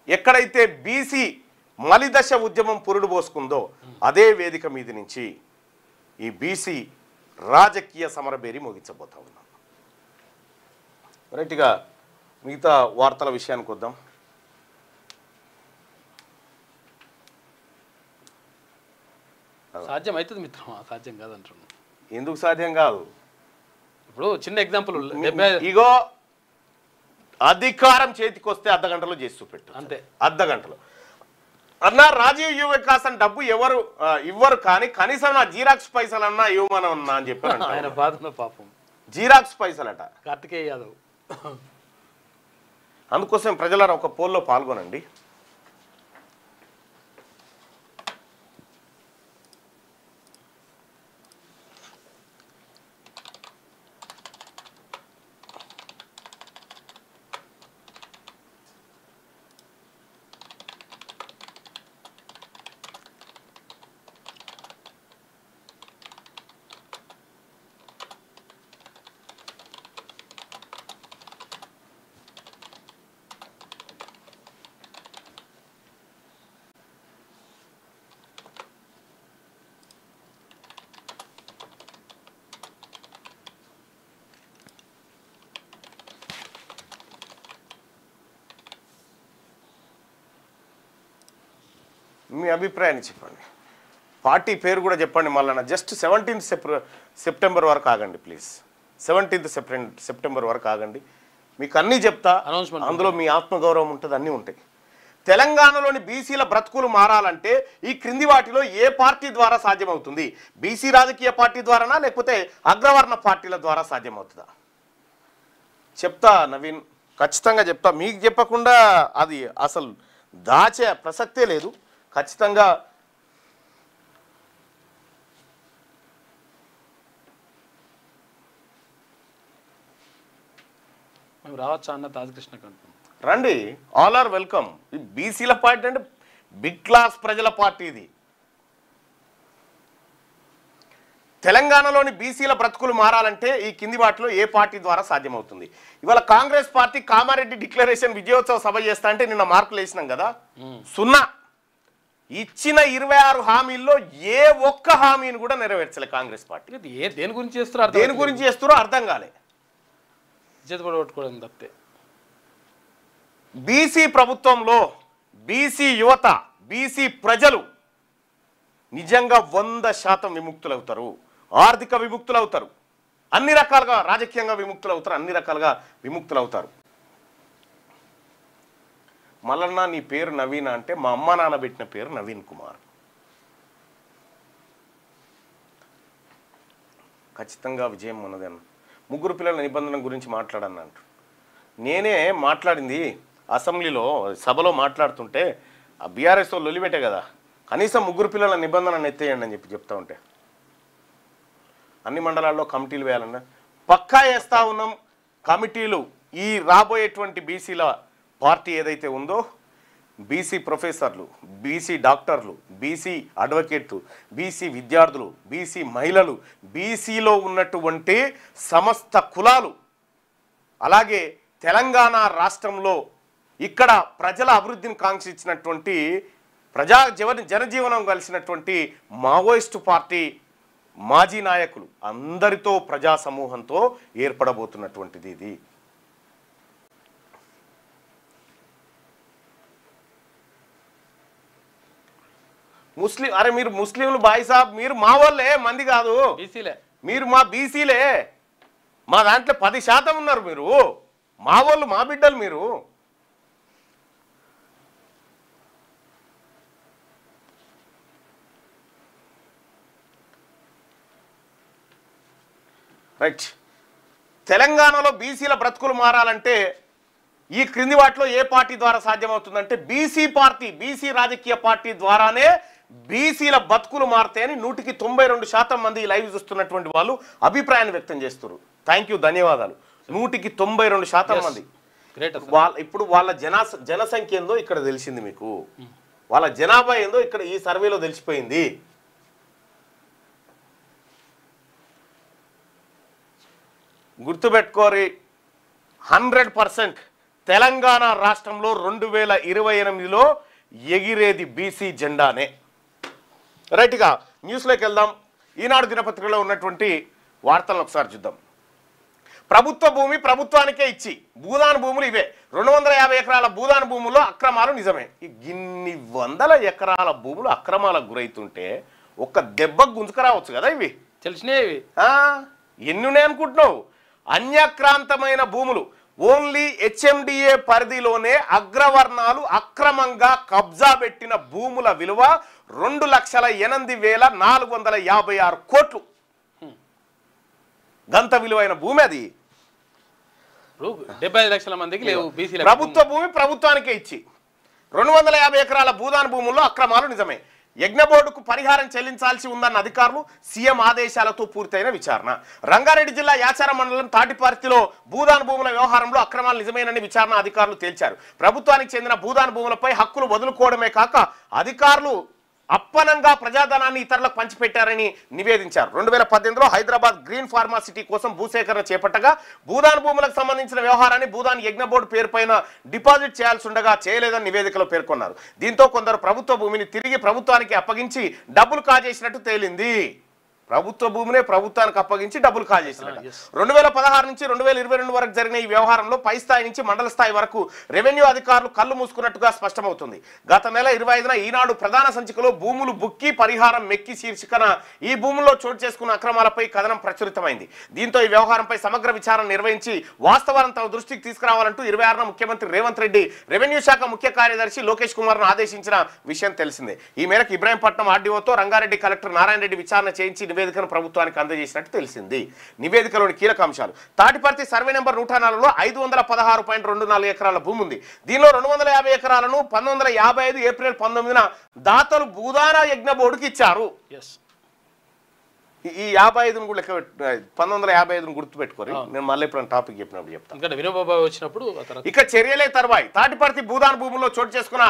Speaker 1: ఎక్కడైతే బీసీ మలిదశ ఉద్యమం పురుడు పోసుకుందో అదే వేదిక మీద నుంచి ఈ బీసీ రాజకీయ సమరబేరి ముగించబోతా ఉన్నాం. రైట్గా మిగతా వార్తల విషయానికి వద్దాం.
Speaker 2: సాధ్యం అవుతుంది మిత్రమా, సాధ్యం కాదంటున్నాను.
Speaker 1: ఎందుకు సాధ్యం కాదు?
Speaker 2: ఇప్పుడు చిన్న ఎగ్జాంపుల్,
Speaker 1: ఇగో అధికారం చేతికి వస్తే అర్ధగంటలో చేసి చూపెట్టు,
Speaker 2: అంతే.
Speaker 1: అర్ధగంటలో. అన్న రాజీవ్ యువ వికాస్ అని డబ్బు ఎవరు ఇవ్వరు, కానీ కనీసం నా జీరాక్స్ పైసలన్నా ఇవ్వమన్నా అని చెప్పారు.
Speaker 2: ఆయన బాధలో పాపం
Speaker 1: జీరాక్స్ పైసలట.
Speaker 2: కార్తికేయ యాదవ్.
Speaker 1: అందుకోసం ప్రజలారా ఒక పోల్లో పాల్గొనండి. మీ అభిప్రాయాన్ని చెప్పండి. పార్టీ పేరు కూడా చెప్పండి. మళ్ళీ జస్ట్ 17th సెప్టెంబర్ వరకు ఆగండి ప్లీజ్. 17th సెప్టెంబర్ వరకు ఆగండి. మీకు అన్నీ చెప్తా. అందులో మీ ఆత్మగౌరవం ఉంటుంది, అన్నీ ఉంటాయి. తెలంగాణలోని బీసీల బ్రతుకులు మారాలంటే ఈ క్రింది వాటిలో ఏ పార్టీ ద్వారా సాధ్యమవుతుంది? బీసీ రాజకీయ పార్టీ ద్వారానా, లేకపోతే అగ్రవర్ణ పార్టీల ద్వారా సాధ్యమవుతుందా? చెప్తా నవీన్, ఖచ్చితంగా చెప్తా. మీకు చెప్పకుండా అది అసలు దాచే ప్రసక్తే లేదు. ఖచ్చితంగా
Speaker 2: మేము రావచ్చా అన్న తాజకృష్ణ కంటున్నాం.
Speaker 1: రండి, ఆల్ ఆర్ వెల్కమ్. ఈ బీసీల పార్టీ అంటే బిగ్ క్లాస్ ప్రజల పార్టీ ఇది. తెలంగాణలోని బీసీల బ్రతుకులు మారాలంటే ఈ కింది వాటిలో ఏ పార్టీ ద్వారా సాధ్యమవుతుంది? ఇవాళ కాంగ్రెస్ పార్టీ కామారెడ్డి డిక్లరేషన్ విజయోత్సవ సభ చేస్తా అంటే నిన్న మార్కులు వేసినాం కదా, 0. ఇచ్చిన 26 హామీల్లో ఏ ఒక్క హామీని కూడా నెరవేర్చలే కాంగ్రెస్ పార్టీ.
Speaker 2: దేని గురించి చేస్తారో
Speaker 1: అర్థం కాలే.
Speaker 2: కొట్టుకోవడం తప్పితే
Speaker 1: బీసీ ప్రభుత్వంలో బీసీ యువత, బీసీ ప్రజలు నిజంగా 100% విముక్తులవుతారు. ఆర్థిక విముక్తులవుతారు, అన్ని రకాలుగా రాజకీయంగా విముక్తులవుతారు, అన్ని రకాలుగా విముక్తులవుతారు. మల్లన్న నీ పేరు నవీన అంటే మా అమ్మ నాన్న పెట్టిన పేరు నవీన్ కుమార్. ఖచ్చితంగా విజయం ఉన్నది అన్న. 3 పిల్లల నిబంధన గురించి మాట్లాడన్న అంటూ నేనే మాట్లాడింది అసెంబ్లీలో సభలో మాట్లాడుతుంటే ఆ బీఆర్ఎస్ వాళ్ళు లొలిపెట్టే కదా, కనీసం 3 పిల్లల నిబంధన ఎత్తేయండి అని చెప్తా ఉంటే అన్ని మండలాల్లో కమిటీలు వేయాలన్నా పక్కా వేస్తూ ఉన్నాం. కమిటీలు ఈ రాబోయేటువంటి బీసీల పార్టీ ఏదైతే ఉందో, బీసీ ప్రొఫెసర్లు, బీసీ డాక్టర్లు, బీసీ అడ్వకేట్లు, బీసీ విద్యార్థులు, బీసీ మహిళలు, బీసీలో ఉన్నటువంటి సమస్త కులాలు, అలాగే తెలంగాణ రాష్ట్రంలో ఇక్కడ ప్రజల అభివృద్ధిని కాంక్షించినటువంటి జనజీవనం కలిసినటువంటి మావోయిస్టు పార్టీ మాజీ నాయకులు అందరితో ప్రజా సమూహంతో ఏర్పడబోతున్నటువంటిది ఇది. మీరు ముస్లింలు బాయ్ సాబ్, మీరు మా వాళ్ళే, మంది కాదు, మీరు మా బీసీలే. మా దాంట్లో 10% ఉన్నారు. మీరు మా వాళ్ళు, మా బిడ్డలు మీరు. రైట్. తెలంగాణలో బీసీల బ్రతుకులు మారాలంటే ఈ క్రింది వాటిలో ఏ పార్టీ ద్వారా సాధ్యమవుతుందంటే బీసీ రాజకీయ పార్టీ ద్వారానే బీసీల బతుకులు మారుతాయని 192% మంది లైవ్ చూస్తున్నటువంటి వాళ్ళు అభిప్రాయాన్ని వ్యక్తం చేస్తారు. థ్యాంక్ యూ, ధన్యవాదాలు. 192% మంది. ఇప్పుడు వాళ్ళ జనసంఖ్య ఏందో ఇక్కడ తెలిసింది మీకు, వాళ్ళ జనాభా ఏందో ఇక్కడ ఈ సర్వేలో తెలిసిపోయింది. గుర్తుపెట్టుకోరి, 100% తెలంగాణ రాష్ట్రంలో 2028లో ఎగిరేది బీసీ జెండానే. రైట్గా న్యూస్లోకి వెళ్దాం. ఈనాడు దినపత్రికలో ఉన్నటువంటి వార్తలను ఒకసారి చూద్దాం. ప్రభుత్వ భూమి ప్రభుత్వానికే ఇచ్చి భూదాన భూములు ఇవే. 250 ఎకరాల భూదాన భూముల్లో అక్రమాలు నిజమే. ఇన్ని 100 ఎకరాల భూములు అక్రమాలకు గురైతుంటే ఒక్క దెబ్బకు గుంజుకరావచ్చు కదా ఇవి.
Speaker 2: తెలిసినవి
Speaker 1: ఎన్ని ఉన్నాయి అనుకుంటున్నావు? అన్యాక్రాంతమైన భూములు ఓన్లీ హెచ్ఎండిఏ పరిధిలోనే అగ్రవర్ణాలు అక్రమంగా కబ్జా పెట్టిన భూముల విలువ 2,08,456 కోట్లు. గంత విలువైన భూమి అది.
Speaker 2: 75 లక్షల మందికి లేవు బీసీ.
Speaker 1: ప్రభుత్వ భూమి ప్రభుత్వానికే ఇచ్చి 250 ఎకరాల భూదాన భూముల్లో అక్రమాలు నిజమే. యజ్ఞ బోర్డుకు పరిహారం చెల్లించాల్సి ఉందన్న అధికారులు, సీఎం ఆదేశాలతో పూర్తయిన విచారణ. రంగారెడ్డి జిల్లా యాచారం మండలం తాటిపర్తిలో భూదాన భూముల వ్యవహారంలో అక్రమాలు నిజమేనని విచారణ అధికారులు తేల్చారు. ప్రభుత్వానికి చెందిన భూదాన భూములపై హక్కులు వదులుకోవడమే కాక అధికారులు అప్పనంగా ప్రజాధనాన్ని ఇతరులకు పంచిపెట్టారని నివేదించారు. 2018లో హైదరాబాద్ గ్రీన్ ఫార్మాసిటీ కోసం భూసేకరణ చేపట్టగా భూదాన భూములకు సంబంధించిన వ్యవహారాన్ని భూదాన్ యజ్ఞ బోర్డు పేరుపైన డిపాజిట్ చేయాల్సి ఉండగా చేయలేదని నివేదికలో పేర్కొన్నారు. దీంతో కొందరు ప్రభుత్వ భూమిని తిరిగి ప్రభుత్వానికి అప్పగించి డబ్బులు కాజేసినట్టు తేలింది. ప్రభుత్వ భూమినే ప్రభుత్వానికి అప్పగించి డబ్బులు కాజేసినట్టు. 2016 నుంచి 2022 వరకు జరిగిన ఈ వ్యవహారంలో పై స్థాయి నుంచి మండల స్థాయి వరకు రెవెన్యూ అధికారులు కళ్ళు మూసుకున్నట్టుగా స్పష్టమవుతుంది. గత నెల 25న ఈనాడు ప్రధాన సంచికలో భూములు బుక్కి పరిహారం మెక్కి శీర్షికన ఈ భూముల్లో చోటు చేసుకున్న అక్రమాలపై కథనం ప్రచురితమైంది. దీంతో ఈ వ్యవహారంపై సమగ్ర విచారణ నిర్వహించి వాస్తవాలను తమ దృష్టికి తీసుకురావాలంటూ 26న ముఖ్యమంత్రి రేవంత్ రెడ్డి రెవెన్యూ శాఖ ముఖ్య కార్యదర్శి లోకేష్ కుమార్ను ఆదేశించిన విషయం తెలిసిందే. ఈ మేరకు ఇబ్రాహీంపట్నం ఆర్డీఓతో రంగారెడ్డి కలెక్టర్ నారాయణ రెడ్డి విచారణ చేయించి నివేదికను ప్రభుత్వానికి అందజేసినట్టు తెలిసింది. నివేదికలోని కీలక అంశాలు: తాటిపర్తి సర్వే నెంబర్ 104లో 516.24 ఎకరాల భూమి ఉంది. దీనిలో 250 ఎకరాలను 1955 ఏప్రిల్ 19న దాతలు భూదాన యజ్ఞ బోర్డుకి ఇచ్చారు. ఈ 55ను కూడా 1955ను గుర్తుపెట్టుకోరు. నేను మళ్ళీ ఇప్పుడు టాపిక్ చెప్పినప్పుడు చెప్తాను.
Speaker 2: వినోబాబు వచ్చినప్పుడు
Speaker 1: ఇక చర్యలే తర్వాయి. తాటిపర్తి భూదాన భూముల్లో చోటు చేసుకున్న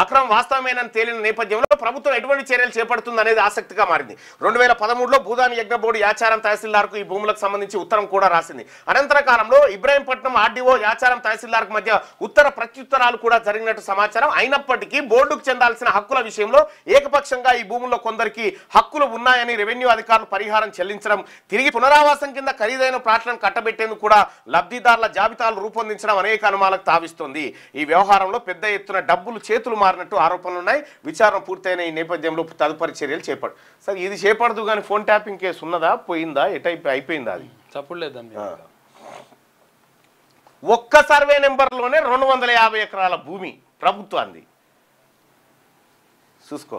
Speaker 1: అక్రమం వాస్తవమేనని తేలిన నేపథ్యంలో ప్రభుత్వం ఎటువంటి చర్యలు చేపడుతుంది అనేది ఆసక్తిగా మారింది. 2013లో భూదాన యజ్ఞ బోర్డు యాచారం తహసీల్దార్కు ఈ భూములకు సంబంధించి ఉత్తరం కూడా రాసింది. అనంతర కాలంలో ఇబ్రాహీంపట్నం ఆర్డీఓ యాచారం తహసీల్దార్కు మధ్య ఉత్తర ప్రత్యుత్తరాలు కూడా జరిగినట్టు సమాచారం. అయినప్పటికీ బోర్డుకు చెందాల్సిన హక్కుల విషయంలో ఏకపక్షంగా ఈ భూముల్లో కొందరికి హక్కులు ఉన్నాయని రెవెన్యూ అధికారులు పరిహారం చెల్లించడం, తిరిగి పునరావాసం కింద ఖరీదైన ప్లాట్లను కట్టబెట్టేందుకు కూడా లబ్ధిదారుల జాబితాలు రూపొందించడం అనేక అనుమానాలకు తావిస్తోంది. ఈ వ్యవహారంలో పెద్ద ఎత్తున డబ్బులు చేతులు మారినట్టు ఆరోపణలున్నాయి. విచారణ పూర్తయిన ఈ నేపథ్యంలో తదుపరి చర్యలు చేపడు. సార్ ఇది చేపడదు కానీ ఫోన్ ట్యాపింగ్ కేసు ఉన్నదా, పోయిందా, అయిపోయిందా? అది
Speaker 2: చెప్పలేదండి.
Speaker 1: ఒక్క సర్వే నెంబర్లోనే 250 ఎకరాల భూమి ప్రభుత్వాన్ని చూసుకో.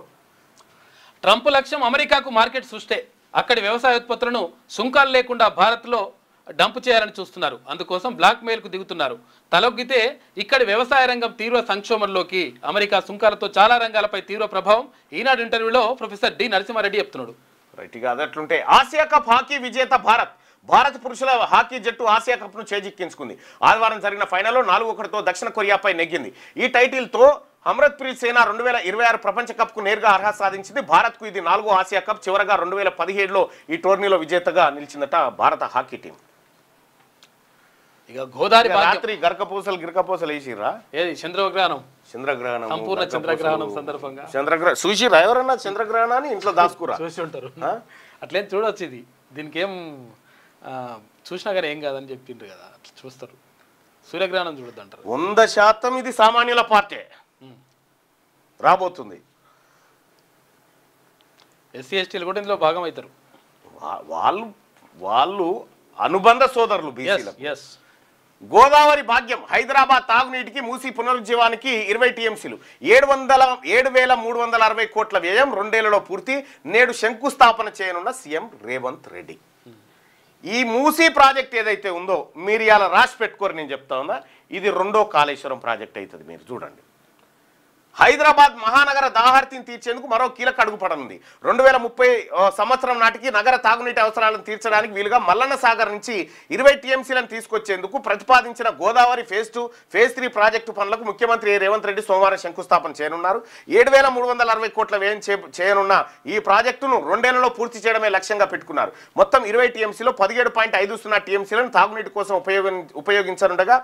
Speaker 2: ట్రంప్ లక్ష్యం అమెరికాకు మార్కెట్ సృష్టే. అక్కడి వ్యవసాయ ఉత్పత్తులను సుంకాలు లేకుండా భారత్లో డంప్ చేయాలని చూస్తున్నారు. అందుకోసం బ్లాక్ మెయిల్కు దిగుతున్నారు. తలొగ్గితే ఇక్కడి వ్యవసాయ రంగం తీవ్ర సంక్షోభంలోకి. అమెరికా సుంకాలతో చాలా రంగాలపై తీవ్ర ప్రభావం. ఈనాడు ఇంటర్వ్యూలో ప్రొఫెసర్ డి నరసింహారెడ్డి చెప్తున్నాడు.
Speaker 1: రైట్గా అదట్లుంటే ఆసియా కప్ హాకీ విజేత భారత్ పురుషుల హాకీ జట్టు ఆసియా కప్ను చేజిక్కించుకుంది. ఆదివారం జరిగిన ఫైనల్లో 4-1తో దక్షిణ కొరియాపై నెగ్గింది. ఈ టైటిల్తో అమృత్ప్రీత్ సేన 2026 ప్రపంచ కప్కు నేరుగా అర్హత సాధించింది. భారత్కు ఇది 4వ ఆసియా కప్. చివరగా 2017లో ఈ టోర్నీలో విజేతగా నిలిచిందట భారత హాకీ టీం.
Speaker 2: ఇక గోదావరి
Speaker 1: రాత్రి గిరకపోసలు వేసిర్రా?
Speaker 2: ఏది చంద్రగ్రహణం సంపూర్ణ చంద్రగ్రహణం సందర్భంగా
Speaker 1: చూసిరా? ఎవరన్నా చంద్రగ్రహణాన్ని ఇంట్లో దాచుకురా?
Speaker 2: చూసి ఉంటారు. అట్లేం చూడొచ్చు. దీనికి ఏం చూసినా కానీ ఏం కాదని చెప్పిండ్రు కదా, అట్లా చూస్తారు. సూర్యగ్రహణం చూడద్దు అంటారు.
Speaker 1: 100% ఇది సామాన్యుల పార్టీ రాబోతుంది.
Speaker 2: ఎస్సీ ఎస్టీలు కూడా ఇందులో భాగం అవుతారు.
Speaker 1: వాళ్ళు అనుబంధ సోదరులు బీసీలకు. గోదావరి భాగ్యం. హైదరాబాద్ తాగునీటికి మూసీ పునరుజ్జీవానికి 20 టీఎంసీలు 7,360 కోట్ల వ్యయం 2 ఏళ్లలో పూర్తి. నేడు శంకుస్థాపన చేయనున్న సీఎం రేవంత్ రెడ్డి. ఈ మూసీ ప్రాజెక్ట్ ఏదైతే ఉందో మీరు ఇలా రాసి పెట్టుకోరు, నేను చెప్తా ఉన్నా. ఇది 2వ కాళేశ్వరం ప్రాజెక్ట్ అవుతుంది. మీరు చూడండి, హైదరాబాద్ మహానగర దాహార్తిని తీర్చేందుకు మరో కీలక అడుగు పడనుంది. 2030 సంవత్సరం నాటికి నగర తాగునీటి అవసరాలను తీర్చడానికి వీలుగా మల్లన్న సాగర్ నుంచి 20 టీఎంసీలను తీసుకొచ్చేందుకు ప్రతిపాదించిన గోదావరి ఫేజ్ 2, ఫేజ్ 3 ప్రాజెక్టు పనులకు ముఖ్యమంత్రి రేవంత్ రెడ్డి సోమవారం శంకుస్థాపన చేయనున్నారు. 7,360 కోట్ల వ్యయం చేయనున్న ఈ ప్రాజెక్టును 2 ఏళ్లలో పూర్తి చేయడమే లక్ష్యంగా పెట్టుకున్నారు. మొత్తం 20 టీఎంసీలో 17.50 టీఎంసీలను తాగునీటి కోసం ఉపయోగించనుండగా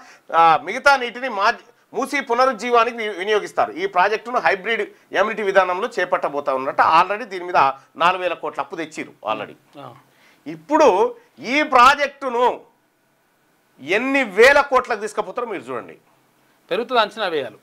Speaker 1: మిగతా నీటిని మూసీ పునరుజ్జీవానికి వినియోగిస్తారు. ఈ ప్రాజెక్టును హైబ్రిడ్ ఎమ్యూనిటీ విధానంలో చేపట్టబోతా ఉన్నట్టు ఆల్రెడీ దీని మీద 4,000 కోట్ల అప్పు తెచ్చిరు ఆల్రెడీ. ఇప్పుడు ఈ ప్రాజెక్టును ఎన్ని వేల కోట్లకు తీసుకుపోతారో మీరు చూడండి.
Speaker 2: పెరుగుతుంది అంచనా వేయాలి.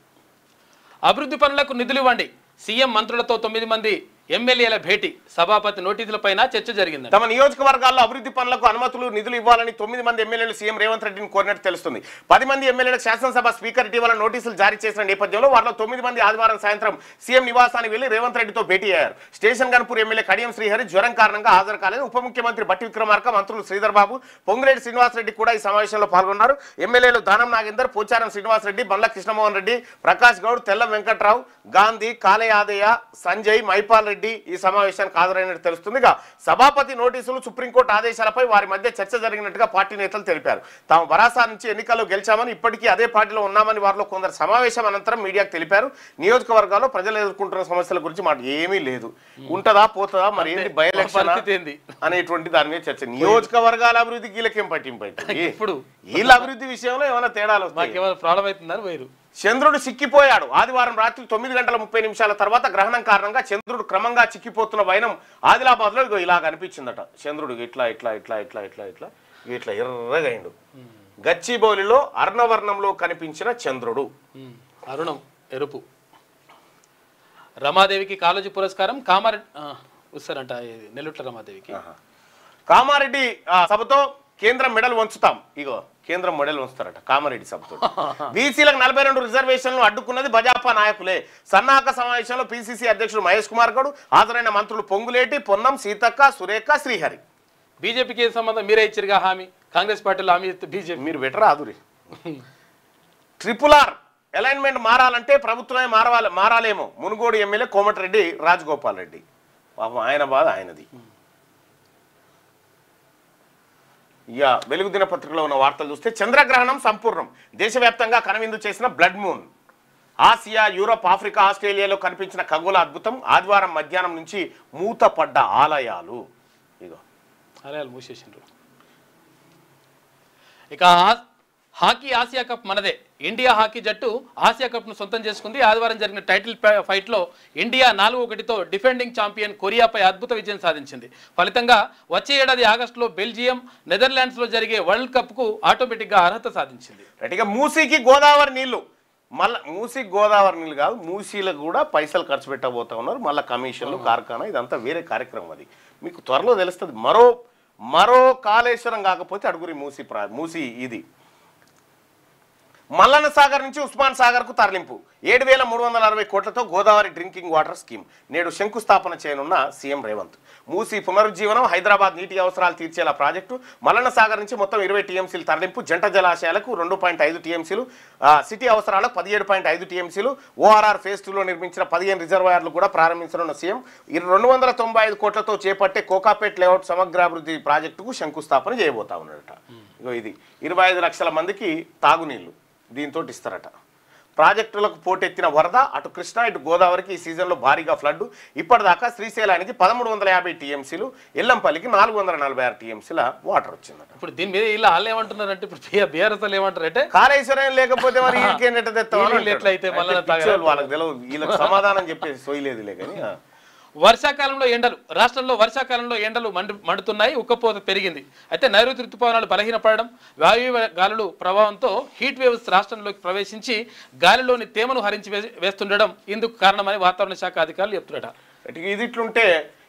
Speaker 2: అభివృద్ధి పనులకు నిధులు ఇవ్వండి. సీఎం మంత్రులతో 9 మంది ఎమ్మెల్యేల భేటీ సభాపతి నోటీసులపైన చర్చ జరిగింది.
Speaker 1: తమ నియోజకవర్గాల్లో అభివృద్ధి పనులకు అనుమతులు నిధులు ఇవ్వాలని 9 మంది ఎమ్మెల్యేలు సీఎం రేవంత్ రెడ్డిని కోరినట్టు తెలుస్తుంది. 10 మంది ఎమ్మెల్యేలకు శాసనసభ స్పీకర్ ఇటీవల నోటీసులు జారీ చేసిన నేపథ్యంలో వారిలో 9 మంది ఆదివారం సాయంత్రం సీఎం నివాసానికి వెళ్లి రేవంత్ రెడ్డితో భేటీ అయ్యారు. స్టేషన్ గన్పూర్ ఎమ్మెల్యే కడియం శ్రీహరి జ్వరం కారణంగా హాజరు కాలేదు. ఉప ముఖ్యమంత్రి బట్టి విక్రమార్క, మంత్రులు శ్రీధర్ బాబు, పొంగులేటి శ్రీనివాసరెడ్డి కూడా ఈ సమావేశంలో పాల్గొన్నారు. ఎమ్మెల్యేలు దానం నాగేందర్, పోచారం శ్రీనివాసరెడ్డి, బండ్ల కృష్ణమోహన్ రెడ్డి, ప్రకాష్ గౌడ్, తెల్లం వెంకట్రావు, గాంధీ, కాలయాదయ్య, సంజయ్, మైపాల్ రెడ్డి ఈ సమావేశానికి హాజరైనట్టు తెలుస్తుంది. సభాపతి నోటీసులు, సుప్రీంకోర్టు ఆదేశాలపై వారి మధ్య చర్చ జరిగినట్టుగా పార్టీ నేతలు తెలిపారు. తాము భరాసా నుంచి ఎన్నికల్లో గెలిచామని, ఇప్పటికీ అదే పార్టీలో ఉన్నామని వారిలో కొందరు సమావేశం అనంతరం మీడియాకు తెలిపారు. నియోజకవర్గాల్లో ప్రజలు ఎదుర్కొంటున్న సమస్యల గురించి మాట ఏమీ లేదు. ఉంటదా పోతుందా మరి ఏంటి బై ఎలక్షన్ అనేటువంటి దాని మీద చర్చ. నియోజకవర్గాల అభివృద్ధి కీలకేం పట్టింపైతే ఇప్పుడు వీళ్ళ అభివృద్ధి విషయంలో ఏమైనా తేడాలు
Speaker 2: ప్రాబ్లం అవుతుందని వేరు.
Speaker 1: చంద్రుడు చిక్కిపోయాడు. ఆదివారం రాత్రి 9:30 తర్వాత గ్రహణం కారణంగా చంద్రుడు క్రమంగా చిక్కిపోతున్న వైనం ఆదిలాబాద్ లో ఇగో ఇలా కనిపించిందట. చంద్రుడు ఇట్లా ఇట్లా ఇట్లా ఇట్లా ఇట్లా ఇట్లా ఇట్లా ఎర్రగైండు. గచ్చిబౌలిలో అర్ణవర్ణంలో కనిపించిన చంద్రుడు.
Speaker 2: అరుణం ఎరుపు. రమాదేవికి కాళోజీ పురస్కారం కామారెడ్డి వస్తారంట. నెల్లుట్ల రమాదేవికి
Speaker 1: కామారెడ్డి సభతో కేంద్రం మెడల్ వంచుతాం. ఇగో కేంద్రం మెడల్ వంచుతారట కామారెడ్డి సభతో. బీసీలకు 42 రిజర్వేషన్లు అడ్డుకున్నది భాజపా నాయకులే. సన్నాహక సమావేశంలో పిసిసి అధ్యక్షుడు మహేష్ కుమార్ గౌడ్, హాజరైన మంత్రులు పొంగులేటి, పొన్నం, సీతక్క, సురేఖ, శ్రీహరి.
Speaker 2: బీజేపీకి సంబంధం మీరే ఇచ్చిరుగా హామీ. కాంగ్రెస్ పార్టీలో హామీ బీజేపీ
Speaker 1: మీరు better Aduri. Triple R alignment మారాలంటే ప్రభుత్వమే మారాలేమో. మునుగోడు ఎమ్మెల్యే కోమటిరెడ్డి రాజగోపాల్ రెడ్డి. పాపం ఆయన బాధ ఆయనది. ఇక వెలుగు దినపత్రికలో ఉన్న వార్తలు చూస్తే చంద్రగ్రహణం సంపూర్ణం. దేశవ్యాప్తంగా కనువిందు చేసిన blood moon. Asia, Europe, Africa, ఆస్ట్రేలియాలో కనిపించిన ఖగోళ అద్భుతం. ఆదివారం మధ్యాహ్నం నుంచి మూతపడ్డ ఆలయాలు. ఇగో
Speaker 2: ఆలయాలు మూసేసిండ్రు. ఇక హాకీ ఆసియా కప్ మనదే. ఇండియా హాకీ జట్టు ఆసియా కప్ను సొంతం చేసుకుంది. ఆదివారం జరిగిన టైటిల్ ఫైట్లో ఇండియా 4-1తో డిఫెండింగ్ ఛాంపియన్ కొరియాపై అద్భుత విజయం సాధించింది. ఫలితంగా వచ్చే ఏడాది ఆగస్టులో బెల్జియం, నెదర్లాండ్స్లో జరిగే వరల్డ్ కప్కు ఆటోమేటిక్గా అర్హత సాధించింది.
Speaker 1: ఇక మూసీకి గోదావరి నీళ్లు. మళ్ళీ మూసీకి గోదావరి నీళ్ళు కాదు, మూసీలకు కూడా పైసలు ఖర్చు పెట్టబోతా ఉన్నారు. మళ్ళీ కమిషన్లు, కార్ఖానా, ఇదంతా వేరే కార్యక్రమం. అది మీకు త్వరలో తెలుస్తుంది. మరో కాళేశ్వరం కాకపోతే అడుగురి మూసీ ఇది. మల్లన్న సాగర్ నుంచి ఉస్మాన్ సాగర్కు తరలింపు. 7,360 కోట్లతో గోదావరి డ్రింకింగ్ వాటర్ స్కీమ్ నేడు శంకుస్థాపన చేయనున్న సీఎం రేవంత్. మూసీ పునరుజ్జీవనం, హైదరాబాద్ నీటి అవసరాలు తీర్చేలా ప్రాజెక్టు. మల్లన్న సాగర్ నుంచి మొత్తం 20 టీఎంసీలు తరలింపు. జంట జలాశయాలకు 2.5 టీఎంసీలు, సిటీ అవసరాలకు 17.5 టీఎంసీలు. ఓఆర్ఆర్ ఫేజ్ 2లో నిర్మించిన 15 రిజర్వాయర్లు కూడా ప్రారంభించనున్న సీఎం. 295 కోట్లతో చేపట్టే కోకాపేట్ లేఅవుట్ సమగ్రాభివృద్ధి ప్రాజెక్టుకు శంకుస్థాపన చేయబోతా ఉన్నాడట. ఇది 25 లక్షల మందికి తాగునీళ్లు దీంతో ఇస్తారట. ప్రాజెక్టులకు పోటెత్తిన వరద. అటు కృష్ణా, ఇటు గోదావరికి ఈ సీజన్లో భారీగా ఫ్లడ్. ఇప్పటిదాకా శ్రీశైలానికి 1350 టీఎంసీలు, ఎల్లంపల్లికి 446 టీఎంసీల వాటర్ వచ్చిందట.
Speaker 2: ఇప్పుడు దీని మీద ఇలా వాళ్ళు ఏమంటున్నారంటే, ఇప్పుడు బీఆర్ఎస్ ఏమంటారంటే
Speaker 1: కాళేశ్వరం లేకపోతే మరి వాళ్ళకి తెలియదు. వీళ్ళకి సమాధానం చెప్పేసి సోయలేదులే కానీ.
Speaker 2: వర్షాకాలంలో ఎండలు. రాష్ట్రంలో వర్షాకాలంలో ఎండలు మండుతున్నాయి. ఉక్కపోత పెరిగింది. అయితే నైరుతి ఋతుపవనాలు బలహీనపడడం, వాయువ్య గాలులు ప్రభావంతో హీట్ వేవ్స్ రాష్ట్రంలోకి ప్రవేశించి గాలిలోని తేమను హరించి వేస్తుండడం ఇందుకు కారణమని వాతావరణ శాఖ అధికారులు చెప్తున్నారట.
Speaker 1: ఇది ఇట్లుంటే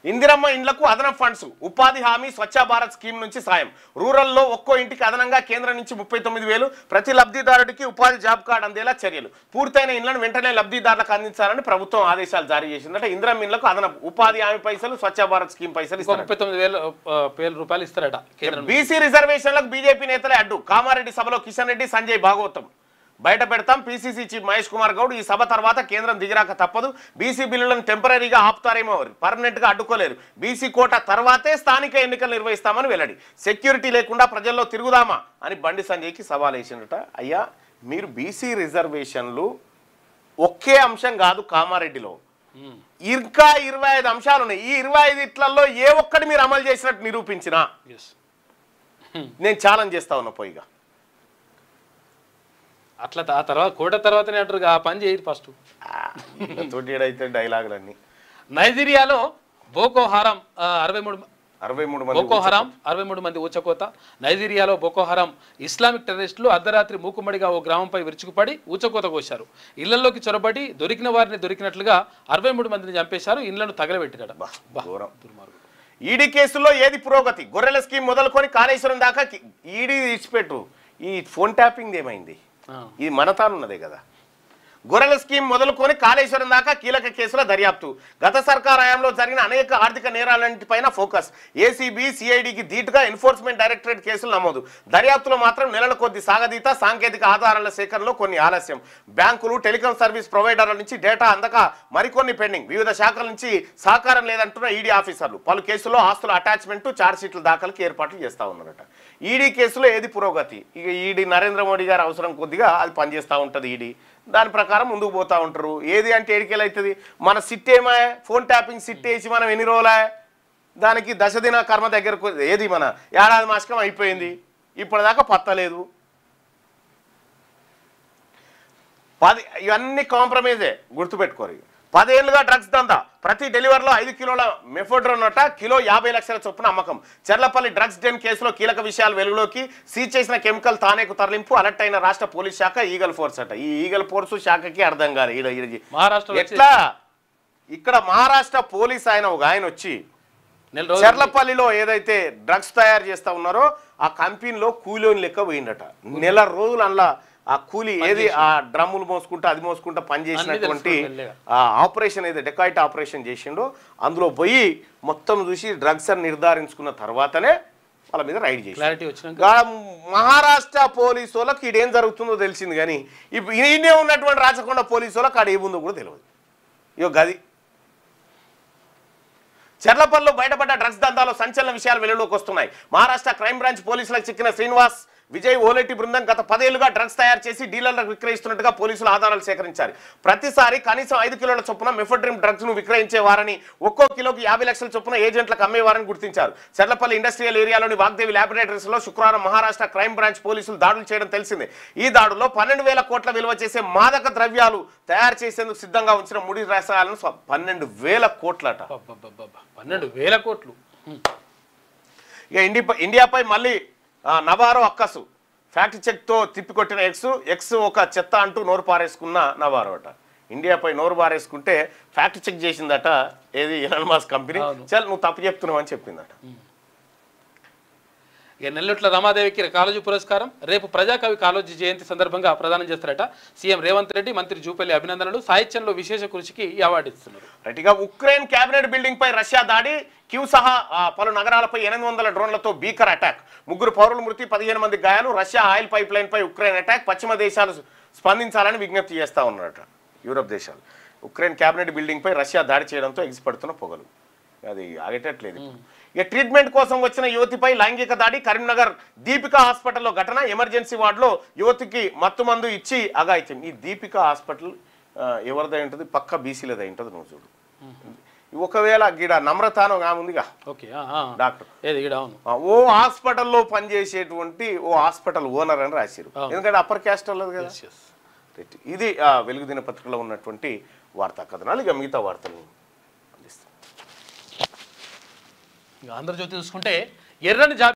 Speaker 1: ఇందిరమ్మ ఇండ్లకు అదనం ఫండ్స్. ఉపాధి హామీ స్వచ్ఛ భారత్ స్కీమ్ నుంచి సాయం. రూరల్లో ఒక్కో ఇంటికి అదనంగా కేంద్రం నుంచి 39,000. ప్రతి లబ్ధిదారుడికి ఉపాధి జాబ్ కార్డు అందేలా చర్యలు. పూర్తయిన ఇండ్లను వెంటనే లబ్ధిదారులకు అందించాలని ప్రభుత్వం ఆదేశాలు జారీ చేసిందట. ఇందిరమ్మ ఇండ్లకు అదనపు ఉపాధి హామీ పైసలు, స్వచ్ఛ భారత్ స్కీమ్ పైసలు
Speaker 2: 39,000 రూపాయలు ఇస్తారట.
Speaker 1: బీసీ రిజర్వేషన్లకు బీజేపీ నేతలే అడ్డు. కామారెడ్డి సభలో కిషన్ రెడ్డి, సంజయ్ భాగవతం బయట పెడతాం. పీసీసీ చీఫ్ మహేష్ కుమార్ గౌడ్ ఈ సభ తర్వాత కేంద్రం దిగిరాక తప్పదు. బీసీ బిల్లులను టెంపరీగా ఆపుతారేమో, పర్మనెంట్గా అడ్డుకోలేరు. బీసీ కోటా తర్వాతే స్థానిక ఎన్నికలు నిర్వహిస్తామని వెల్లడి. సెక్యూరిటీ లేకుండా ప్రజల్లో తిరుగుదామా అని బండి సంజయ్కి సవాల్ వేసిందట. అయ్యా, మీరు బీసీ రిజర్వేషన్లు ఒకే అంశం కాదు కామారెడ్డిలో, ఇంకా 25 అంశాలు ఉన్నాయి. ఈ 25 ఏ ఒక్కటి మీరు అమలు చేసినట్టు నిరూపించినా నేను ఛాలెంజ్ చేస్తా ఉన్నా పోయిగా.
Speaker 2: అట్లా ఆ తర్వాత కోట తర్వాతనే అంటారు ఆ పని చేయరు ఫస్ట్
Speaker 1: తోటి ఏడైతే డైలాగులన్నీ.
Speaker 2: నైజీరియాలో బోకో హరాం 63
Speaker 1: 63 మంది
Speaker 2: బోకో హరాం 63 మంది ఊచకోత. నైజీరియాలో బోకో హరాం ఇస్లామిక్ టెర్రరిస్టులు అర్ధరాత్రి మూకుమ్మడిగా ఓ గ్రామంపై విరుచుకుపడి ఊచకోత కోశారు. ఇళ్లలోకి చొరబడి దొరికిన వారిని దొరికినట్లుగా 63 మందిని చంపేశారు. ఇళ్లను తగలబెట్టాడు.
Speaker 1: ఈడీ కేసుల్లో ఏది పురోగతి? గొర్రెల స్కీమ్ మొదలుకొని కాళేశ్వరం దాకా ఈడీ ఇచ్చిపెట్టు. ఈ ఫోన్ ట్యాపింగ్ ఏమైంది? ఇది మనతానున్నదే కదా. గొర్రెల స్కీమ్ మొదలుకొని కాళేశ్వరం దాకా కీలక కేసుల దర్యాప్తు. గత సర్కార్ హయాంలో జరిగిన అనేక ఆర్థిక నేరాలన్నింటిపైన ఫోకస్. ఏసీబీ సిఐడికి ధీటుగా ఎన్ఫోర్స్మెంట్ డైరెక్టరేట్ కేసులు నమోదు. దర్యాప్తులో మాత్రం నెలల కొద్ది సాగదీత. సాంకేతిక ఆధారాల సేకరణలో కొన్ని ఆలస్యం. బ్యాంకులు టెలికాం సర్వీస్ ప్రొవైడర్ల నుంచి డేటా అందక మరికొన్ని పెండింగ్. వివిధ శాఖల నుంచి సహకారం లేదంటున్న ఈడీ ఆఫీసర్లు. పలు కేసుల్లో ఆస్తుల అటాచ్మెంట్ ఛార్జ్షీట్ల దాఖలుకి ఏర్పాట్లు చేస్తూ ఉన్నారట. ఈడీ కేసులో ఏది పురోగతి? ఇక ఈడీ నరేంద్ర మోడీ గారు అవసరం కొద్దిగా అది పనిచేస్తూ ఉంటుంది. ఈడీ దాని ప్రకారం ముందుకు పోతూ ఉంటారు. ఏది అంటే ఎడికెళ్ళి అవుతుంది? మన సిట్ ఏమా ఫోన్ ట్యాపింగ్ సిట్ వేసి మనం ఎన్ని రోజులా దానికి దశదిన కర్మ దగ్గరకు ఏది మన ఏడాది మాసకం అయిపోయింది, ఇప్పటిదాకా పత్తలేదు. ఇవన్నీ కాంప్రమైజే, గుర్తుపెట్టుకోరు. 10 ఏళ్లుగా డ్రగ్స్ దందా. ప్రతి డెలివరీలో 5 కిలోల మెఫోడ్రోన్ అట, కిలో 50 లక్షల చొప్పున అమ్మకం. చెర్లపల్లి డ్రగ్స్ డెన్ కేసులో కీలక విషయాలు వెలుగులోకి. సీజ్ చేసిన కెమికల్ తానేకు తరలింపు. అలర్ట్ అయిన రాష్ట్ర పోలీస్ శాఖ, ఈగల్ ఫోర్స్ అట. ఈ ఈగల్ ఫోర్స్ శాఖకి అర్థం కాదు ఎట్లా. ఇక్కడ మహారాష్ట్ర పోలీస్ ఒక ఆయన వచ్చి చెర్లపల్లిలో ఏదైతే డ్రగ్స్ తయారు చేస్తా ఉన్నారో ఆ కంపెనీలో కూలోని లెక్క పోయిందట. నెల రోజులు అందులో ఆ కూలీ ఏది ఆ డ్రమ్ములు మోసుకుంటా అది మోసుకుంటా పనిచేసినటువంటి ఆపరేషన్ ఏదో డెకాయిట్ ఆపరేషన్ చేసిండో అందులో పోయి మొత్తం చూసి డ్రగ్స్ అని నిర్ధారించుకున్న తర్వాతనే వాళ్ళ మీద రైడ్ చేసి మహారాష్ట్ర పోలీసు వాళ్ళకి ఇదేం జరుగుతుందో తెలిసింది. కానీ ఇప్పుడు ఈయనే ఉన్నటువంటి రాచకొండ పోలీసు వాళ్ళకి ఆడ ఏముందో కూడా తెలియదు. ఇగో గది చెర్లపల్లిలో బయటపడ్డ డ్రగ్స్ దందాలో సంచలన విషయాలు వెలుగులోకి వస్తున్నాయి. మహారాష్ట్ర క్రైమ్ బ్రాంచ్ పోలీసులకు చిక్కిన శ్రీనివాస్ విజయ్ ఓలేటి బృందం గత 10 ఏళ్లుగా డ్రగ్స్ తయారు చేసి డీలర్లకు విక్రయిస్తున్నట్టుగా పోలీసులు ఆధారాలు సేకరించారు. ప్రతిసారి కనీసం 5 కిలోల చొప్పున మెఫోడ్రిమ్ డ్రగ్స్ ను విక్రయించేవారని, ఒక్కో కిలోకి 50 లక్షల చొప్పున ఏజెంట్లకు అమ్మేవారని గుర్తించారు. చెర్లపల్లి ఇండస్ట్రియల్ ఏరియాలోని వాగ్దేవి ల్యాబొరేటరీస్ లో శుక్రవారం మహారాష్ట్ర క్రైమ్ బ్రాంచ్ పోలీసులు దాడులు చేయడం తెలిసిందే. ఈ దాడుల్లో 12,000 కోట్ల విలువ చేసే మాదక ద్రవ్యాలు తయారు చేసేందుకు సిద్ధంగా ఉంచిన ముడి రసాయనాలను 12,000 కోట్లట.
Speaker 2: 12,000 కోట్లు.
Speaker 1: ఇక ఇండియాపై మళ్ళీ నవారో అక్కసు. ఫ్యాక్ట్ చెక్తో తిప్పికొట్టిన ఎక్స్ ఒక చెత్త అంటూ నోరు పారేసుకున్న నవారో అట. ఇండియాపై నోరు పారేసుకుంటే ఫ్యాక్ట్ చెక్ చేసిందట ఏది ఎలాన్ మస్క్ కంపెనీ. చల్ నువ్వు తప్పు చెప్తున్నావు అని చెప్పిందట.
Speaker 2: ఇక నెల్లూట్ల రమాదేవికి కాళోజీ పురస్కారం రేపు ప్రజాకవి కాళోజీ జయంతి సందర్భంగా ప్రదానం చేస్తారట. సీఎం రేవంత్ రెడ్డి, మంత్రి జూపల్లి అభినందనలు. సాహిత్యంలో విశేష కృషికి ఈ అవార్డు ఇస్తున్నారు.
Speaker 1: రైట్గా ఉక్రెయిన్ క్యాబినెట్ బిల్డింగ్ పై రష్యా దాడి. క్యూ సహా పలు నగరాలపై 800 డ్రోన్లతో భీకర అటాక్. 3 పౌరుల మృతి, 15 మంది గాయాలు. రష్యా ఆయిల్ పైప్ లైన్ పై ఉక్రెయిన్ అటాక్. పశ్చిమ దేశాలు స్పందించాలని విజ్ఞప్తి చేస్తా ఉన్నారట. యూరోప్ దేశాలు ఉక్రెయిన్ క్యాబినెట్ బిల్డింగ్ పై రష్యా దాడి చేయడంతో ఎగిసిపడుతున్న పొగలు. అది ఆగేటట్లేదు. ఇక ట్రీట్మెంట్ కోసం వచ్చిన యువతిపై లైంగిక దాడి. కరీంనగర్ దీపికా హాస్పిటల్లో ఘటన. ఎమర్జెన్సీ వార్డులో యువతికి మత్తుమందు ఇచ్చి అఘాయిత్యం. ఈ దీపికా హాస్పిటల్ ఎవరిదై ఉంటుంది? పక్క బీసీలదై ఉంటుంది. నువ్వు చూడు. ఒకవేళ గిడ నమ్రతాను ఉందిగా డాక్టర్, ఓ హాస్పిటల్లో పనిచేసేటువంటి ఓ హాస్పిటల్ ఓనర్ అని రాశారు. ఎందుకంటే అప్పర్ క్యాస్ట్ వాళ్ళది కదా. ఇది వెలుగు దినపత్రికలో ఉన్నటువంటి వార్తా కథనాలు. ఇక మిగతా వార్తలు
Speaker 2: ఆంధ్రజ్యోతి చూసుకుంటే ఎర్రని